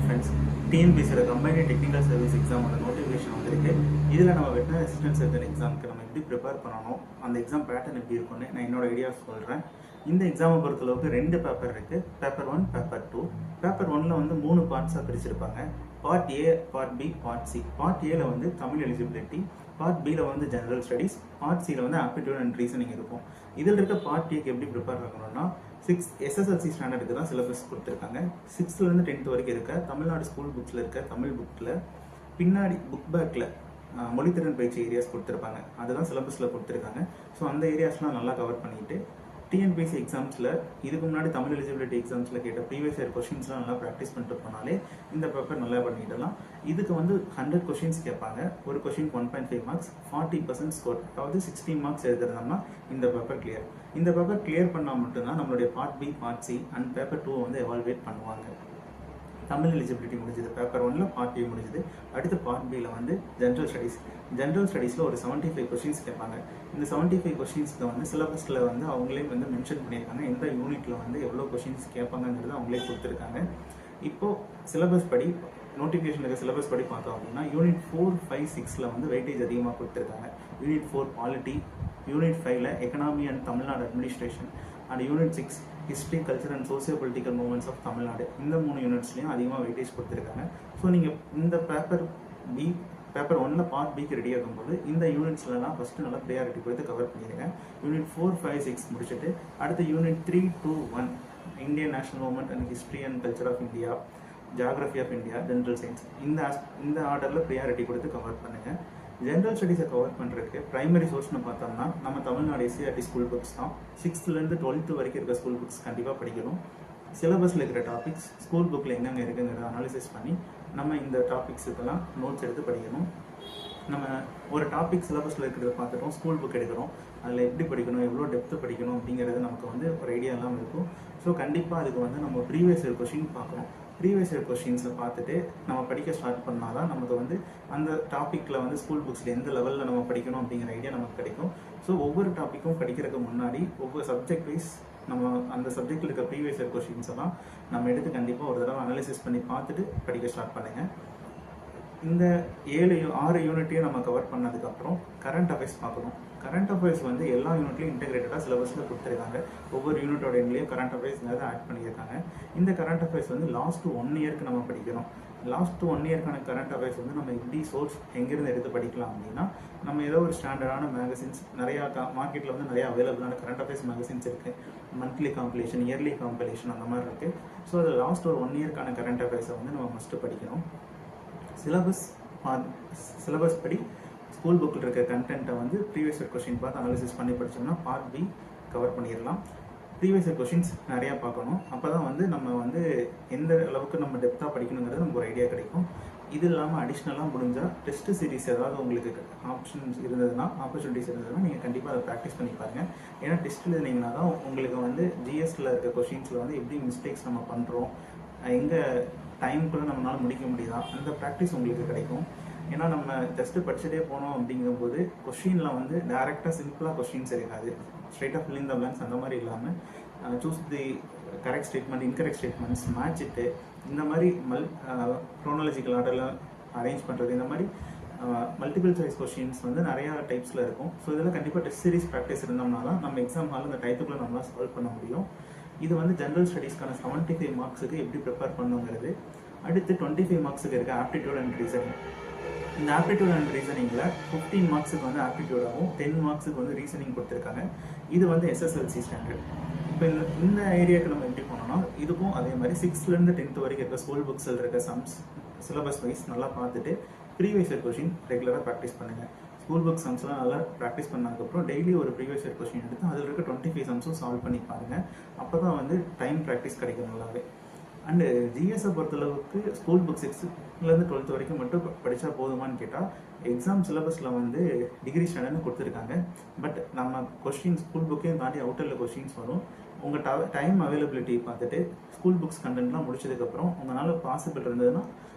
friends, TNPSC Combined Technical Service exam notification வந்திருக்கு. இதில் நம்ம வெட்டினரி அசிஸ்டன்ட் சர்ஜன் எக்ஸாமுக்கு நம்ம எப்படி ப்ரிப்பேர் பண்ணணும், அந்த எக்ஸாம் பேட்டர்ன் எப்படி இருக்குன்னு நான் என்னோட ஐடியாஸ் சொல்கிறேன். இந்த எக்ஸாமை பொறுத்தளவுக்கு 2 பேப்பர் இருக்குது. Paper 1, paper 2. பேப்பர் 1ல் வந்து 3 பார்ட்ஸாக பிரிச்சிருப்பாங்க. Part A, part B, part C. Part ஏல வந்து தமிழ் எலிஜிபிலிட்டி, பார்ட் பியில் வந்து ஜெனரல் ஸ்டடீஸ், பார்ட் சியில் வந்து ஆப்டிடியூட் அண்ட் ரீசனிங் இருக்கும். இதில் இருக்க பார்ட் ஏக்கு எப்படி ப்ரிப்பேர் ஆகணும்னா, 6 SSLC ஸ்டாண்டர்டுக்கு தான் சிலபஸ் கொடுத்துருக்காங்க. 6th-லேருந்து 10th வரைக்கும் இருக்க தமிழ்நாடு ஸ்கூல் புக்ஸில் இருக்க தமிழ் புக்கில் பின்னாடி புக் பேக்கில் மொழித்திறன் பயிற்சி ஏரியாஸ் கொடுத்துருப்பாங்க. அதுதான் சிலபஸில் கொடுத்துருக்காங்க. ஸோ அந்த ஏரியாஸ்லாம் நல்லா கவர் பண்ணிட்டு டிஎன்பிஎஸ்சி எக்ஸாம்ஸில் இதுக்கு முன்னாடி தமிழ் எலிஜிபிலிட்டி எக்ஸாம்ஸில் கேட்ட ப்ரீவியஸ் இயர் கொஷின்ஸ்லாம் நல்லா ப்ராக்டிஸ் பண்ணிட்டு போனாலே இந்த பேப்பர் நல்லா பண்ணிடலாம். இதுக்கு வந்து 100 கொஷின்ஸ் கேட்பாங்க. ஒரு கொஷின் 1.5 மார்க்ஸ், 40% ஸ்கோர், அதாவது 16 மார்க்ஸ் எழுதுறதுனா இந்த பேப்பர் கிளியர். இந்த பேப்பர் கிளியர் பண்ணால் மட்டும்தான் நம்மளுடைய part B, part C and paper 2 வந்து எவால்வேட் பண்ணுவாங்க. தமிழ் எலிஜிபிலிட்டி முடிஞ்சது, பேப்பர் 1ல் பார்ட் ஏ முடிஞ்சது. அடுத்து பார்ட் பியில் வந்து ஜென்ரல் ஸ்டடீஸ். ஜென்ரல் ஸ்டடீஸில் ஒரு 75 கொஷின்ஸ் கேட்பாங்க. இந்த 75 கொஷின்ஸ்க்கு வந்து சிலபஸில் வந்து அவங்களே வந்து மென்ஷன் பண்ணியிருக்காங்க. எந்த யூனிட்டில் வந்து எவ்வளோ கொஷின்ஸ் கேட்பாங்கங்கிறது அவங்களே கொடுத்துருக்காங்க. இப்போது சிலபஸ் படி நோட்டிஃபிகேஷன் இருக்க சிலபஸ் படி பார்த்தோம் அப்படின்னா யூனிட் 4, 5, 6ல் வந்து வெயிட்டேஜ் அதிகமாக கொடுத்துருக்காங்க. யூனிட் 4 பாலிட்டி, யூனிட் 5ல் economy and Tamil Nadu administration and unit 6 history, culture and socio political movements of Tamil Nadu. இந்த 3 யூனிட்ஸ்லையும் அதிகமாக வெயிட்டேஜ் கொடுத்துருக்காங்க. ஸோ நீங்கள் இந்த பேப்பர் 1ல் பார்ட் பிக்கு ரெடி ஆகும்போது இந்த யூனிட்ஸ்லாம் ஃபஸ்ட்டு நல்லா ப்ரையாரிட்டி கொடுத்து கவர் பண்ணிடுங்க. யூனிட் 4, 5, 6 முடிச்சுட்டு அடுத்து unit 3, 2, 1 Indian national movement and history and culture of India, geography of India, general science, இந்த ஆர்டரில் ப்ரையாரிட்டி கொடுத்து கவர் பண்ணுங்கள். ஜென்ரல் ஸ்டடீஸை கவர் பண்ணுறதுக்கு ப்ரைமரி சோர்ஸ்னு பார்த்தோம்னா நம்ம தமிழ்நாடு எஸ்சிஆர்டி ஸ்கூல் புக்ஸ் தான். 6th-லேருந்து 12th வரைக்கும் இருக்க ஸ்கூல் புக்ஸ் கண்டிப்பாக படிக்கணும். சிலபஸில் இருக்கிற டாபிக்ஸ் ஸ்கூல் புக்கில் எங்கெங்கே இருக்குங்கிறத அனாலிசிஸ் பண்ணி நம்ம இந்த டாபிக்ஸுக்கெல்லாம் நோட்ஸ் எடுத்து படிக்கணும். நம்ம ஒரு டாபிக் சிலபஸில் இருக்கிறத பார்த்துட்டோம், ஸ்கூல் புக் எடுக்கிறோம், அதில் எப்படி படிக்கணும், எவ்வளோ டெப்த்து படிக்கணும் அப்படிங்கிறது நமக்கு வந்து ஒரு ஐடியா எல்லாம் இருக்கும். ஸோ கண்டிப்பாக அதுக்கு வந்து நம்ம ப்ரீவியஸ் இயர் கொஷின் பார்க்கணும். ப்ரீவியஸ் இயர் கொஷின்ஸை பார்த்துட்டு நம்ம படிக்க ஸ்டார்ட் பண்ணால் தான் நமக்கு வந்து அந்த டாப்பிக்கில் வந்து ஸ்கூல் புக்ஸில் எந்த லெவலில் நம்ம படிக்கணும் அப்படிங்கிற ஐடியா நமக்கு கிடைக்கும். ஸோ ஒவ்வொரு டாப்பிக்கும் படிக்கிறதுக்கு முன்னாடி ஒவ்வொரு சப்ஜெக்ட் வைஸ் நம்ம அந்த சப்ஜெக்டில் இருக்க ப்ரீவியஸ் இயர் கொஷின்ஸ் எல்லாம் நம்ம எடுத்து கண்டிப்பாக ஒரு தடவை அனாலிசிஸ் பண்ணி பார்த்துட்டு படிக்க ஸ்டார்ட் பண்ணுங்கள். இந்த 6 யூனிட்டையும் நம்ம கவர் பண்ணதுக்கப்புறம் கரண்ட் அஃபேர்ஸ் பார்க்கணும். கரண்ட் அஃபேர்ஸ் வந்து எல்லா யூனிட்லையும் இன்டெகிரேட்டடாக சிலபஸில் கொடுத்துருக்காங்க. ஒவ்வொரு யூனிட்டோட எண்ட்லேயும் கரண்ட் அஃபேர்ஸ்ங்கிறத ஆட் பண்ணியிருக்காங்க. இந்த கரண்ட் அஃபேர்ஸ் வந்து லாஸ்ட் 1 இயர்க்கு நம்ம படிக்கணும். லாஸ்ட் 1 இயர்க்கான கரண்ட் அஃபேர்ஸ் வந்து நம்ம எப்படி சோர்ஸ் எங்கேருந்து எடுத்து படிக்கலாம் அப்படின்னா, நம்ம ஏதோ ஒரு ஸ்டாண்டர்டான மேகசின்ஸ் நிறையா மார்க்கெட்டில் வந்து நிறையா அவைலபிளான கரண்ட் அஃபேர்ஸ் மேகசின்ஸ் இருக்குது. மந்த்லி காம்பலேஷன், இயர்லி காம்பலேஷன் அந்த மாதிரி இருக்குது. ஸோ அது லாஸ்ட் ஒரு 1 இயர்க்கான கரண்ட் அஃபேர்ஸை வந்து நம்ம மஸ்ட்டு படிக்கணும். சிலபஸ் படி ஸ்கூல் புக்கில் இருக்க கண்டென்ட்டை வந்து ப்ரீவியஸ் இயர் கொஷின் பார்த்து அனாலிசிஸ் பண்ணி படித்தோம்னா பார்ட் பி கவர் பண்ணிடலாம். ப்ரீவியஸ் இயர் கொஷின்ஸ் நிறையா பார்க்கணும். அப்போ தான் வந்து நம்ம வந்து எந்த அளவுக்கு நம்ம டெப்த்தாக படிக்கணுங்கிறது நமக்கு ஒரு ஐடியா கிடைக்கும். இது இல்லாமல் அடிஷ்னலாக முடிஞ்சால் டெஸ்ட் சீரிஸ் ஏதாவது உங்களுக்கு ஆப்ஷன்ஸ் இருந்ததுன்னா, ஆப்பர்ச்சுனிட்டிஸ் இருந்ததுன்னா நீங்கள் கண்டிப்பாக அதை ப்ராக்டிஸ் பண்ணி பாருங்கள். ஏன்னா டெஸ்ட் எழுதினீங்கன்னா தான் உங்களுக்கு வந்து ஜிஎஸ்டில் இருக்க கொஷின்ஸில் வந்து எப்படி மிஸ்டேக்ஸ் நம்ம பண்ணுறோம், எங்கே டைமுக்குள்ளே நம்மளால முடிக்க முடியுதா, அந்த ப்ராக்டிஸ் உங்களுக்கு கிடைக்கும். ஏன்னா நம்ம ஜஸ்ட்டு படிச்சுட்டே போனோம் அப்படிங்கும்போது கொஷினில் வந்து டேரெக்டாக சிம்பிளாக கொஷின்ஸ் இருக்காது. ஸ்ட்ரைட்டாக ஃபில் இன் த பிளாங்க்ஸ் அந்த மாதிரி இல்லாமல் choose the correct statement, incorrect statements, match இட்டு, இந்த மாதிரி க்ரோனாலஜிக்கல் ஆர்டரில் அரேஞ்ச் பண்ணுறது, இந்த மாதிரி மல்டிபிள் சாய்ஸ் கொஷின்ஸ் வந்து நிறையா டைப்ஸில் இருக்கும். ஸோ இதில் கண்டிப்பாக டெஸ்ட் சீரிஸ் ப்ராக்டிஸ் இருந்தோம்னா தான் நம்ம எக்ஸாம் ஹாலில் இந்த டைத்துக்குள்ளே நம்மளால் சால்வ் பண்ண முடியும். இது வந்து ஜென்ரல் ஸ்டடீஸ்க்கான 75 மார்க்ஸுக்கு எப்படி ப்ரிப்பேர் பண்ணுங்கிறது. அடுத்து 25 மார்க்ஸுக்கு இருக்க ஆப்டிடியூட் அண்ட் ரீசனிங். இந்த ஆப்டிடியூட் அண்ட் ரீசனிங்கில் 15 மார்க்ஸுக்கு வந்து ஆப்டிடியூடாகவும் 10 மார்க்ஸுக்கு வந்து ரீசனிங் கொடுத்துருக்காங்க. இது வந்து SSLC ஸ்டாண்டர்ட். இப்போ இந்த ஏரியாவுக்கு நம்ம எப்படி போனோம்னா, இதுக்கும் அதே மாதிரி 6th-லேருந்து 10th வரைக்கும் இருக்க ஸ்கூல் புக்ஸில் இருக்க சம்ஸ் சிலபஸ் வைஸ் நல்லா பார்த்துட்டு ப்ரீவியஸ் இயர் கொஷின் ரெகுலராக ப்ராக்டிஸ் பண்ணுங்கள். ஸ்கூல் புக் சம்ஸ்லாம் நல்லா ப்ராக்டிஸ் பண்ணதுக்கப்புறம் டெய்லி ஒரு ப்ரீவியஸ் இயர் கொஷின் எடுத்து அதில் இருக்க 25 சம்ஸும் சால்வ் பண்ணி பாருங்கள். அப்போ தான் வந்து டைம் ப்ராக்டிஸ் கிடைக்கும் நல்லாவே. அண்டு ஜிஎஸை பொறுத்தளவுக்கு ஸ்கூல் புக் 6th-லேருந்து 12th வரைக்கும் மட்டும் படித்தா போதுமான்னு கேட்டால் எக்ஸாம் சிலபஸில் வந்து டிகிரி ஸ்டாண்டர்ட்னு கொடுத்துருக்காங்க. பட் நம்ம கொஷின் ஸ்கூல் புக்கையும் தாண்டி அவுட்டரில் கொஷின்ஸ் வரும். உங்கள் டைம் அவைலபிலிட்டி பார்த்துட்டு ஸ்கூல் புக்ஸ் கண்டென்ட்லாம் முடிச்சதுக்கப்புறம் உங்களால் பாசிபிள் இருந்ததுன்னா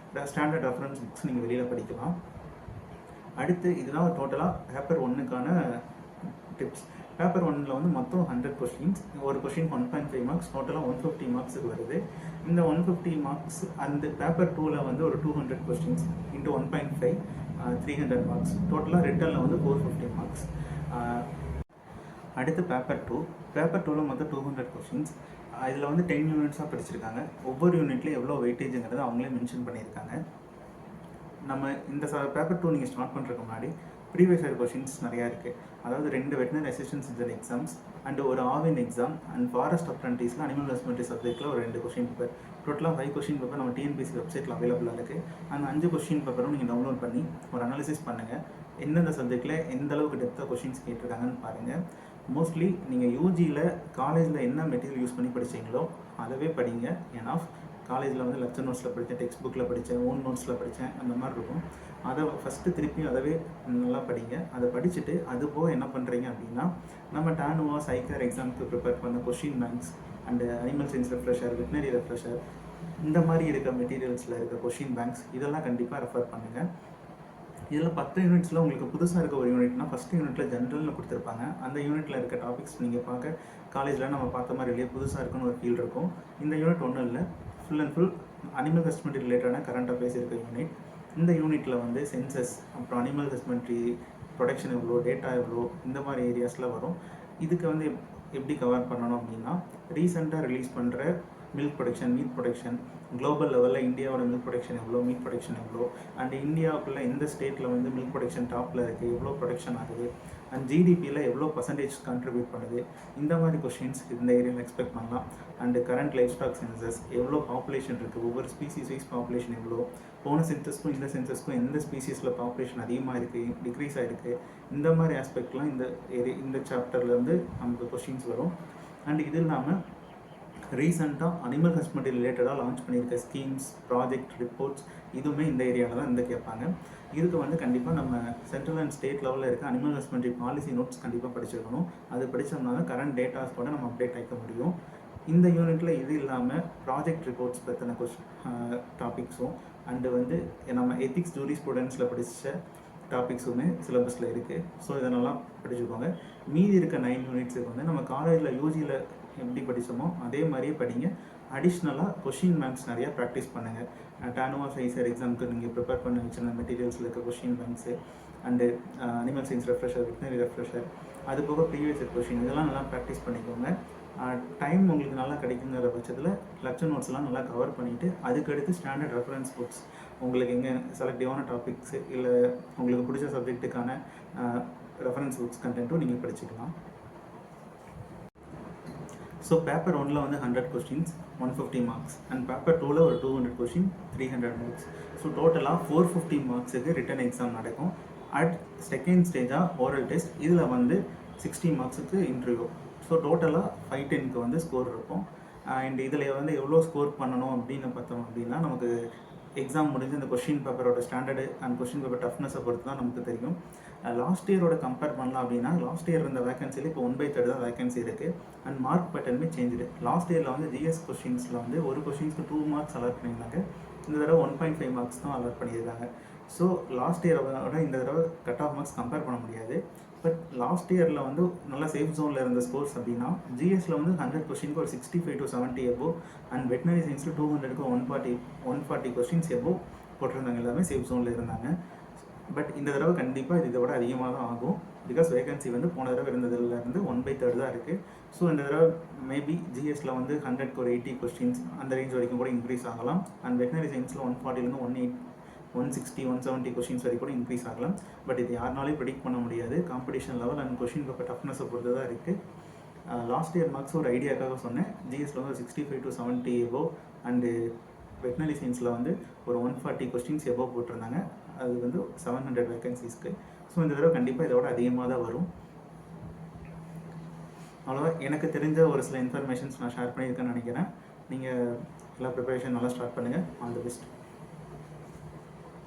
ஸ்டாண்டர்ட் ரெஃபரன்ஸ் புக்ஸ் நீங்கள் வெளியில் படிக்கலாம். அடுத்து இதுதான் டோட்டலாக பேப்பர் 1க்கான டிப்ஸ். பேப்பர் 1ல் வந்து மொத்தம் 100 கொஸ்டின்ஸ். ஒரு கொஸ்டின் 1.5 மார்க்ஸ், டோட்டலாக 150 மார்க்ஸுக்கு வருது. இந்த 150 மார்க்ஸ் அந்த பேப்பர் 2ல் வந்து ஒரு 200 கொஸ்டின்ஸ் இன்ட்டு 1.5 300 மார்க்ஸ், டோட்டலாக ரிட்டனில் வந்து 450 மார்க்ஸ். அடுத்து பேப்பர் 2ல் மொத்தம் 200 கொஸ்டின்ஸ். இதில் வந்து 10 யூனிட்ஸாக படிச்சிருக்காங்க. ஒவ்வொரு யூனிட்லேயும் எவ்வளோ வெயிட்டேஜுங்கிறது அவங்களே மென்ஷன் பண்ணியிருக்காங்க. நம்ம இந்த பேப்பர் 2 நீங்கள் ஸ்டார்ட் பண்ணுறதுக்கு முன்னாடி ப்ரீவியஸ் இயர் கொஷின்ஸ் நிறையா இருக்குது. அதாவது 2 veterinary assistant engineer exams and ஒரு ஆவின் எக்ஸாம் அண்ட் ஃபாரஸ்ட் அப்ரண்டிஸில் அனிமல் ஹஸ்பண்ட்ரி சப்ஜெக்ட்டில் ஒரு 2 கொஷின் பேப்பர், டோட்டலாக 5 கொஷின் பேப்பர் நம்ம டிஎன்பிசி வெப்சைட்டில் அவைலபிளாக இருக்குது. அந்த 5 கொஷின் பேப்பரும் நீங்கள் டவுன்லோட் பண்ணி ஒரு அனாலிசிஸ் பண்ணுங்கள். எந்தெந்த சப்ஜெக்டில் எந்த அளவுக்கு டெப்த்தாக கொஷின்ஸ் கேட்டிருக்காங்கன்னு பாருங்கள். மோஸ்ட்லி நீங்கள் யூஜியில் காலேஜில் என்ன மெட்டீரியல் யூஸ் பண்ணி படித்தீங்களோ அதவே படிங்க. ஏன்னா காலேஜில் வந்து லெக்சர் நோட்ஸில் படித்தேன், டெக்ஸ்ட் புக்கில் படித்தேன், ஓன் நோட்ஸில் படித்தேன், அந்த மாதிரி இருக்கும். அதை ஃபஸ்ட்டு திருப்பி அதவே நல்லா படிங்க. அதை படிச்சுட்டு அது போக என்ன பண்ணுறீங்க அப்படின்னா, நம்ம டானுவா சைக்கர் எக்ஸாமுக்கு ப்ரிப்பேர் பண்ண question banks and animal science refresher, veterinary refresher, இந்த மாதிரி இருக்க மெட்டீரியல்ஸில் இருக்க கொஷின் பேங்க்ஸ் இதெல்லாம் கண்டிப்பாக ரெஃபர் பண்ணுங்கள். இதில் 10 யூனிட்ஸில் உங்களுக்கு புதுசாக இருக்க ஒரு யூனிட்னா ஃபஸ்ட்டு யூனிட்டில் ஜென்ரல்னு கொடுத்துருப்பாங்க. அந்த யூனிட்டில் இருக்க டாபிக்ஸ் நீங்கள் பார்க்க காலேஜில் நம்ம பார்த்த மாதிரி இல்லையே புதுசாக இருக்குன்னு ஒரு ஃபீல் இருக்கும். இந்த யூனிட் ஒன்றும் இல்லை, full and full animal husbandry ரிலேட்டடான கரண்ட் அஃபேர்ஸ் இருக்க யூனிட். இந்த யூனிட்டில் வந்து சென்சஸ், அப்புறம் அனிமல் ஹஸ்பண்ட்ரி ப்ரொடக்ஷன் எவ்வளோ, டேட்டா எவ்வளோ, இந்த மாதிரி ஏரியாஸில் வரும். இதுக்கு வந்து எப்படி கவர் பண்ணணும் அப்படின்னா, ரீசெண்டாக ரிலீஸ் பண்ணுற milk production, meet production, global லெவலில் இந்தியாவோட மில்க் ப்ரொடக்ஷன் எவ்வளோ, மீட் ப்ரொடக்ஷன் எவ்வளோ, அண்ட் இந்தியாவுக்குள்ளே எந்த ஸ்டேட்டில் வந்து மில்க் ப்ரொடக்ஷன் டாப்பில் இருக்குது, எவ்வளோ ப்ரொடக்ஷன் ஆகுது, அண்ட் ஜிடிபியில் எவ்வளோ பர்சன்டேஜ் கான்ட்ரிபியூட் பண்ணுது, இந்த மாதிரி கொஷின்ஸ் இந்த ஏரியாவில் எக்ஸ்பெக்ட் பண்ணலாம். And current life stock census, எவ்வளோ பாப்புலேஷன் இருக்குது, ஒவ்வொரு ஸ்பீசிஸ் வைஸ் பாப்புலேஷன் எவ்வளோ, போன சென்சஸ்க்கும் இந்த சென்சஸ்க்கும் எந்த ஸ்பீசிஸில் பாப்புலேஷன் அதிகமாக இருக்குது, டிக்ரீஸ் ஆகிருக்கு, இந்த மாதிரி ஆஸ்பெக்ட்லாம் இந்த சாப்டர்லேருந்து நமக்கு கொஷின்ஸ் வரும். அண்ட் இது இல்லாமல் ரீசெண்டாக அனிமல் ஹஸ்பண்ட்ரி ரிலேட்டடாக லான்ச் பண்ணியிருக்க ஸ்கீம்ஸ், ப்ராஜெக்ட், ரிப்போர்ட்ஸ் இதுவுமே இந்த ஏரியாவில் தான் கேட்பாங்க. இதுக்கு வந்து கண்டிப்பாக நம்ம சென்ட்ரல் அண்ட் ஸ்டேட் லெவலில் இருக்க அனிமல் ஹஸ்பண்ட்ரி பாலிசி நோட்ஸ் கண்டிப்பாக படிச்சிருக்கணும். அது படித்தோம்னா தான் கரண்ட் டேட்டாஸ் கூட நம்ம அப்டேட் ஆகிக்க முடியும். இந்த யூனிட்டில் இது இல்லாமல் ப்ராஜெக்ட் ரிப்போர்ட்ஸ் பற்றின டாபிக்ஸும் அண்டு வந்து நம்ம எத்திக்ஸ் ஜூரி ஸ்டூடெண்ட்ஸில் படித்த டாபிக்ஸுமே சிலபஸில் இருக்குது. ஸோ இதெல்லாம் படிச்சுக்கோங்க. மீதி இருக்க 9 யூனிட்ஸுக்கு வந்து நம்ம காலேஜில் யூஜியில் எப்படி படித்தோமோ அதே மாதிரியே படிங்க. அடிஷ்னலாக கொஷின் பேங்க்ஸ் நிறையா ப்ராக்டிஸ் பண்ணுங்கள். டானுவா சைசர் எக்ஸாமுக்கு நீங்கள் ப்ரிப்பேர் பண்ணி வச்சுருந்த மெட்டீரியல்ஸில் இருக்க question banks and animal science refresher, veterinary refresher, அது போக ப்ரீவியஸ் இயர் கொஷின் இதெல்லாம் நல்லா ப்ராக்டிஸ் பண்ணிக்கோங்க. டைம் உங்களுக்கு நல்லா கிடைக்குங்கிற பட்சத்தில் லெக்சர் நோட்ஸ்லாம் நல்லா கவர் பண்ணிவிட்டு அதுக்கடுத்து ஸ்டாண்டர்ட் ரெஃபரன்ஸ் புக்ஸ் உங்களுக்கு எங்கே செலக்டிவான டாபிக்ஸு இல்லை உங்களுக்கு பிடிச்ச சப்ஜெக்ட்டுக்கான ரெஃபரன்ஸ் புக்ஸ் கண்டென்ட்டும் நீங்கள் படிச்சுக்கலாம். ஸோ பேப்பர் 1ல் வந்து 100 கொஸ்டின்ஸ் 150 மார்க்ஸ் அண்ட் பேப்பர் 2ல் ஒரு 200 கொஸ்டின் 300 மார்க்ஸ். ஸோ டோட்டலாக 450 மார்க்ஸுக்கு ரிட்டன் எக்ஸாம் நடக்கும். செகண்ட் ஸ்டேஜாக ஓரல் டெஸ்ட், இதில் வந்து 60 மார்க்ஸுக்கு இன்டர்வியூ. ஸோ டோட்டலாக 510க்கு வந்து ஸ்கோர் இருக்கும். அண்ட் இதில் வந்து எவ்வளோ ஸ்கோர் பண்ணணும் அப்படின்னு பார்த்தோம் அப்படின்னா, நமக்கு எக்ஸாம் முடிஞ்சு இந்த கொஷின் பேப்பரோட ஸ்டாண்டர்டு அண்ட் கொஷின் பேப்பர் டஃப்னஸை பொறுத்து தான் நமக்கு தெரியும். லாஸ்ட் இயரோட கம்பேர் பண்ணலாம் அப்படின்னா, லாஸ்ட் இயர் இருந்த வேகன்சியில் இப்போ 1/3 தான் வேகன்சி இருக்குது. அண்ட் மார்க் பேட்டர்னுமே சேஞ்சுடு. லாஸ்ட் இயரில் வந்து ஜிஎஸ் கொஷின்ஸில் வந்து ஒரு கொஷின்ஸ்க்கு 2 மார்க்ஸ் அலாட் பண்ணியிருந்தாங்க. இந்த தடவை 1.5 மார்க்ஸ் தான் அலாட் பண்ணியிருக்காங்க. ஸோ லாஸ்ட் இயரோட இந்த தடவை கட் ஆஃப் மார்க்ஸ் கம்பேர் பண்ண முடியாது. பட் லாஸ்ட் இயரில் வந்து நல்லா சேஃப் ஜோனில் இருந்த ஸ்கோர்ஸ் அப்படின்னா, ஜிஎஸில் வந்து 100 கொஸ்டினுக்கு ஒரு 65 to 70 எபோ, அண்ட் வெட்டினரி சயின்ஸில் 200க்கு 140 கொஸ்டின்ஸ் எபோ போட்டிருந்தாங்க. எல்லாமே சேஃப் ஜோனில் இருந்தாங்க. பட் இந்த தடவை கண்டிப்பாக இதை விட அதிகமாக தான் ஆகும். பிகாஸ் வேகன்சி வந்து போன தடவை இருந்ததுலேருந்து 1/3 தான் இருக்குது. ஸோ இந்த தடவை மேபி ஜிஎஸில் வந்து 100க்கு ஒரு 80 கொஸ்டின்ஸ் அந்த ரேஞ்ச் வரைக்கும் கூட இன்க்ரீஸ் ஆகலாம். அண்ட் வெட்டினரி சயின்ஸில் 140லேருந்து 160, 170 கொஷின்ஸ் வரைக்கும் கூட இன்க்ரீஸ் ஆகலாம். பட் இது யாருனாலையும் ப்ரெடிக்ட் பண்ண முடியாது. Competition level and question paper டஃப்னஸை பொறுத்து தான் இருக்குது. லாஸ்ட் இயர் மார்க்ஸ் ஒரு ஐடியாக்காக சொன்னேன். ஜிஎஸில் வந்து 65 to 70 எபோ, அண்டு வெட்டினரி சயின்ஸில் வந்து ஒரு 140 கொஸ்டின்ஸ் எபோ போட்டிருந்தாங்க. அது வந்து 700 வேகன்சிஸ்க்கு. ஸோ இந்த தடவை கண்டிப்பாக இதோட அதிகமாக தான் வரும். அவ்வளோதான் எனக்கு தெரிஞ்ச ஒரு சில இன்ஃபர்மேஷன்ஸ் நான் ஷேர் பண்ணியிருக்கேன்னு நினைக்கிறேன். நீங்கள் எல்லா ப்ரிப்பரேஷன் நல்லா ஸ்டார்ட் பண்ணுங்கள். All the best.